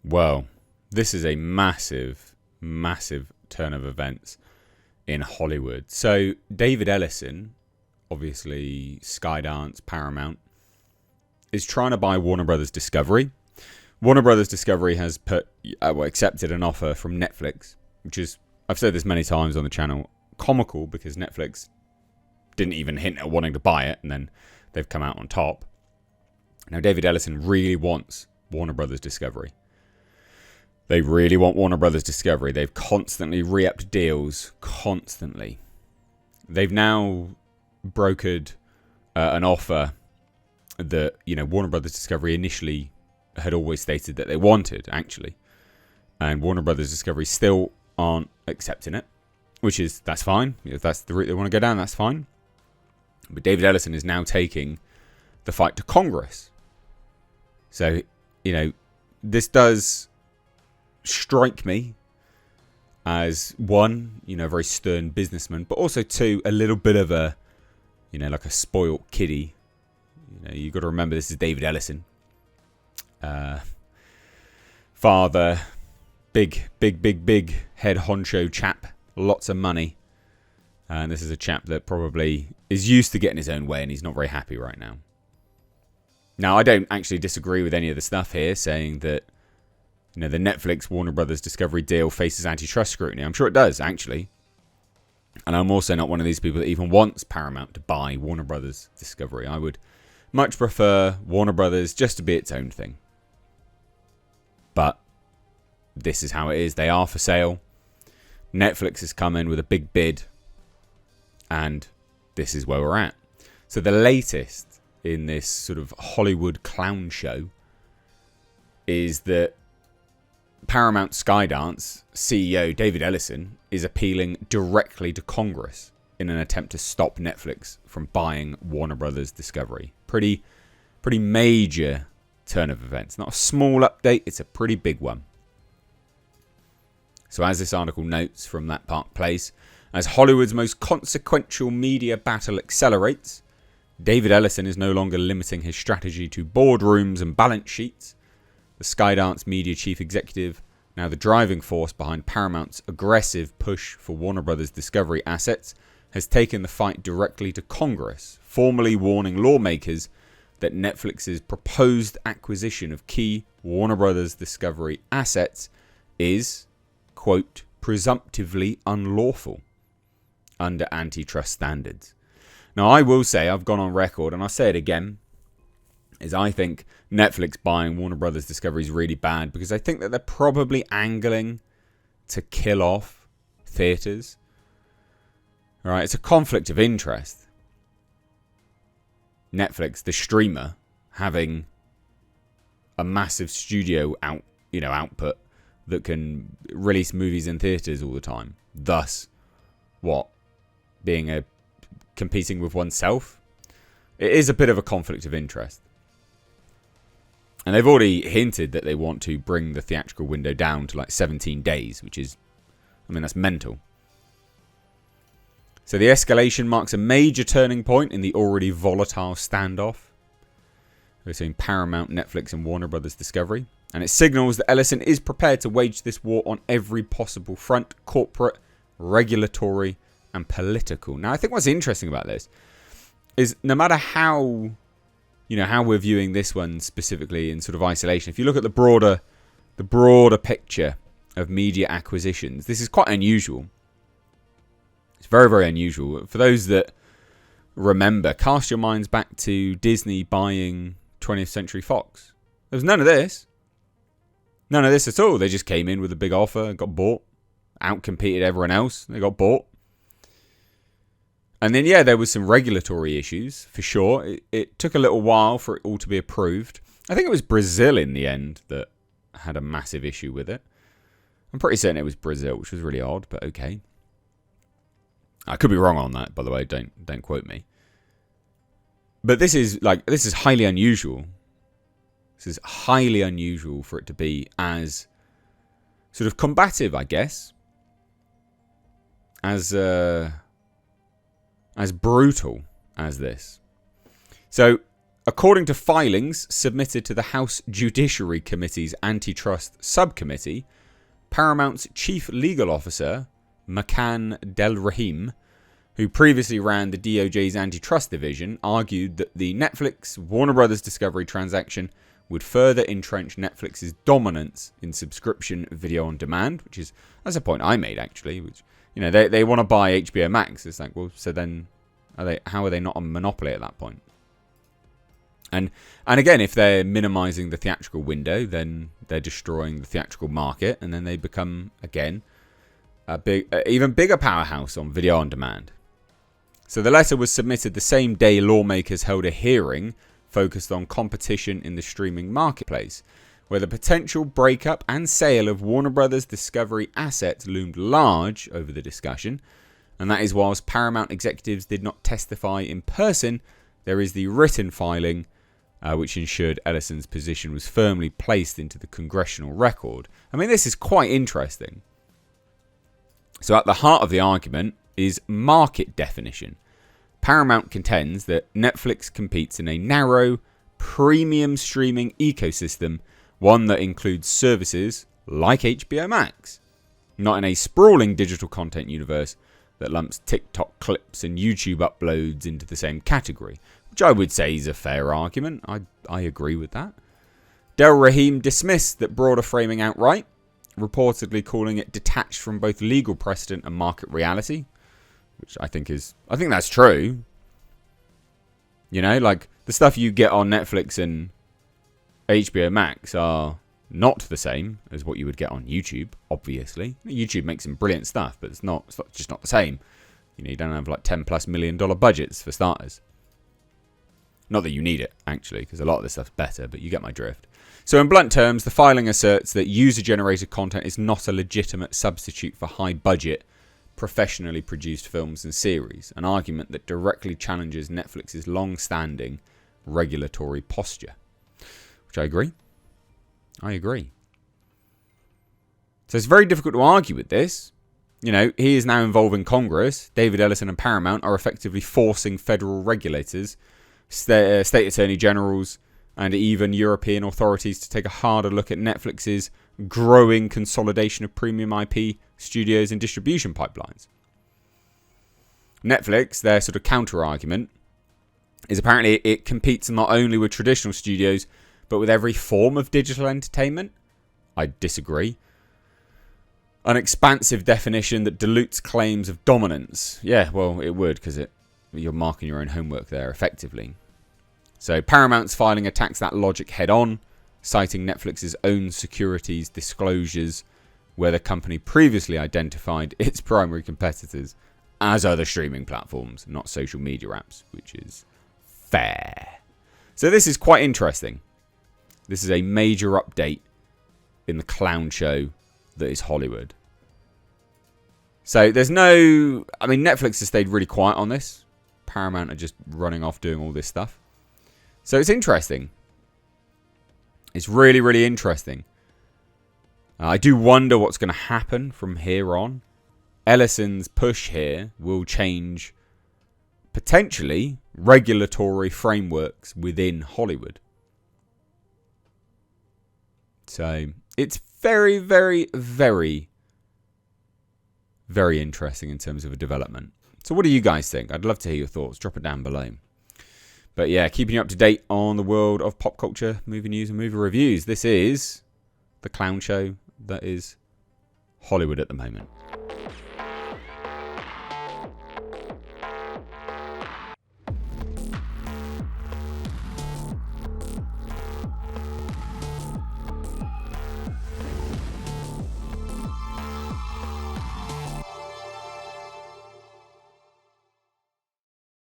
Well, this is a massive, massive turn of events in Hollywood. So David Ellison, obviously Skydance, Paramount, is trying to buy Warner Brothers Discovery. Warner Brothers Discovery has accepted an offer from Netflix, which is, I've said this many times on the channel, comical because Netflix didn't even hint at wanting to buy it, and then they've come out on top. Now, David Ellison really wants Warner Brothers Discovery. They really want Warner Brothers Discovery. They've constantly re-upped deals, constantly. They've now brokered an offer that, Warner Brothers Discovery initially had always stated that they wanted, actually. And Warner Brothers Discovery still aren't accepting it, that's fine. If that's the route they want to go down, that's fine. But David Ellison is now taking the fight to Congress. So, this does strike me as one, a very stern businessman, but also two, a little bit of a, like a spoilt kiddie. You've got to remember this is David Ellison. Father, big head honcho chap, lots of money. And this is a chap that probably is used to getting his own way and he's not very happy right now. Now, I don't actually disagree with any of the stuff here saying that, the Netflix Warner Brothers Discovery deal faces antitrust scrutiny. I'm sure it does, actually. And I'm also not one of these people that even wants Paramount to buy Warner Brothers Discovery. I would much prefer Warner Brothers just to be its own thing. But this is how it is. They are for sale. Netflix has come in with a big bid. And this is where we're at. So the latest in this sort of Hollywood clown show is that Paramount Skydance CEO David Ellison is appealing directly to Congress in an attempt to stop Netflix from buying Warner Brothers Discovery. Pretty major turn of events. Not a small update, it's a pretty big one. So as this article notes from that Park Place, as Hollywood's most consequential media battle accelerates, David Ellison is no longer limiting his strategy to boardrooms and balance sheets. The Skydance media chief executive, now the driving force behind Paramount's aggressive push for Warner Brothers Discovery assets, has taken the fight directly to Congress, formally warning lawmakers that Netflix's proposed acquisition of key Warner Brothers Discovery assets is, quote, presumptively unlawful under antitrust standards. Now, I will say, I've gone on record, and I'll say it again, is I think Netflix buying Warner Brothers Discovery is really bad because I think that they're probably angling to kill off theatres. All right, it's a conflict of interest. Netflix, the streamer, having a massive studio output that can release movies in theatres all the time. Thus, being competing with oneself? It is a bit of a conflict of interest. And they've already hinted that they want to bring the theatrical window down to like 17 days, which is, that's mental. So the escalation marks a major turning point in the already volatile standoff between Paramount, Netflix and Warner Brothers Discovery. And it signals that Ellison is prepared to wage this war on every possible front, corporate, regulatory and political. Now, I think what's interesting about this is no matter how we're viewing this one specifically in sort of isolation, if you look at the broader picture of media acquisitions, this is quite unusual. It's very, very unusual. For those that remember, cast your minds back to Disney buying 20th Century Fox. There was none of this. None of this at all. They just came in with a big offer, got bought, outcompeted everyone else, they got bought. And then, there was some regulatory issues, for sure. It took a little while for it all to be approved. I think it was Brazil in the end that had a massive issue with it. I'm pretty certain it was Brazil, which was really odd, but okay. I could be wrong on that, by the way. Don't quote me. But this is highly unusual. This is highly unusual for it to be as sort of combative, I guess. As brutal as this. So According to filings submitted to the House Judiciary Committee's Antitrust Subcommittee, Paramount's chief legal officer, Makan Delrahim, who previously ran the DOJ's antitrust division, argued that the Netflix-Warner Brothers Discovery transaction would further entrench Netflix's dominance in subscription video on demand, that's a point I made actually, which, they want to buy HBO Max. It's like, well, so then how are they not a monopoly at that point? And again, if they're minimizing the theatrical window, then they're destroying the theatrical market, and then they become, again, even bigger powerhouse on video on demand. So the letter was submitted the same day lawmakers held a hearing focused on competition in the streaming marketplace, where the potential breakup and sale of Warner Brothers Discovery assets loomed large over the discussion. And that is whilst Paramount executives did not testify in person, there is the written filing which ensured Ellison's position was firmly placed into the congressional record. I mean, this is quite interesting. So at the heart of the argument is market definition. Paramount contends that Netflix competes in a narrow, premium streaming ecosystem, one that includes services like HBO Max, not in a sprawling digital content universe that lumps TikTok clips and YouTube uploads into the same category, which I would say is a fair argument. I agree with that. Del Rahim dismissed that broader framing outright, reportedly calling it detached from both legal precedent and market reality, which I think that's true. Like the stuff you get on Netflix and HBO Max are not the same as what you would get on YouTube, obviously. YouTube makes some brilliant stuff, but it's just not the same. You don't have like $10+ million budgets for starters. Not that you need it, actually, because a lot of this stuff's better, but you get my drift. So in blunt terms, the filing asserts that user-generated content is not a legitimate substitute for high-budget, professionally produced films and series, an argument that directly challenges Netflix's long-standing regulatory posture. Which I agree. So it's very difficult to argue with this. He is now involving Congress. David Ellison and Paramount are effectively forcing federal regulators, state attorney generals, and even European authorities to take a harder look at Netflix's growing consolidation of premium IP studios and distribution pipelines. Netflix, their sort of counter-argument, is apparently it competes not only with traditional studios, but with every form of digital entertainment. I disagree. An expansive definition that dilutes claims of dominance. Yeah, well, it would, because you're marking your own homework there, effectively. So Paramount's filing attacks that logic head-on, citing Netflix's own securities disclosures, where the company previously identified its primary competitors as other streaming platforms, not social media apps, which is fair. So this is quite interesting. This is a major update in the clown show that is Hollywood. So Netflix has stayed really quiet on this. Paramount are just running off doing all this stuff. So it's interesting. It's really, really interesting. I do wonder what's going to happen from here on. Ellison's push here will change, potentially, regulatory frameworks within Hollywood. So it's very, very, very, very interesting in terms of a development. So what do you guys think? I'd love to hear your thoughts. Drop it down below. But yeah, keeping you up to date on the world of pop culture, movie news and movie reviews. This is the clown show that is Hollywood at the moment.